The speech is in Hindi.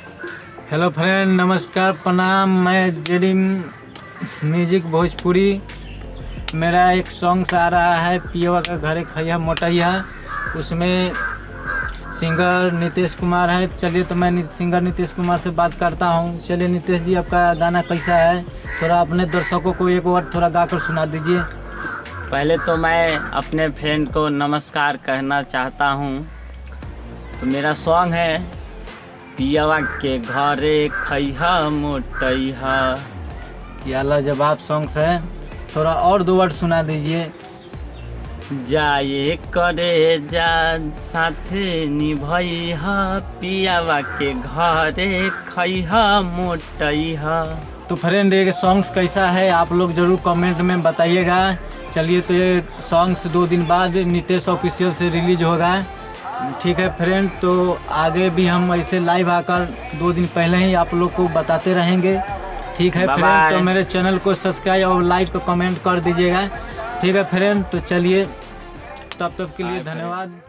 हेलो फ्रेंड, नमस्कार, प्रणाम। मैं जेडी म्यूजिक भोजपुरी। मेरा एक सॉन्ग आ रहा है पियवा का घरे खैया मोटैया। उसमें सिंगर नीतीश कुमार है। चलिए तो मैं सिंगर नीतीश कुमार से बात करता हूँ। चलिए नीतीश जी, आपका गाना कैसा है? थोड़ा अपने दर्शकों को एक वर्ड थोड़ा गाकर सुना दीजिए। पहले तो मैं अपने फ्रेंड को नमस्कार कहना चाहता हूँ। तो मेरा सॉन्ग है पियवा के घरे खैया मोटैया। ये लाजवाब सॉन्ग्स है। थोड़ा और 2 वर्ड सुना दीजिए। जाए करे जा साथे निभैया पियवा के घरे खैया मोटैया। तो फ्रेंड, ये सॉन्ग्स कैसा है आप लोग ज़रूर कमेंट में बताइएगा। चलिए तो ये सॉन्ग्स 2 दिन बाद नीतीश ऑफिशियल से रिलीज होगा। ठीक है फ्रेंड, तो आगे भी हम ऐसे लाइव आकर 2 दिन पहले ही आप लोग को बताते रहेंगे। ठीक है फ्रेंड, तो मेरे चैनल को सब्सक्राइब और लाइक और कमेंट कर दीजिएगा। ठीक है फ्रेंड, तो चलिए तब तक के लिए धन्यवाद।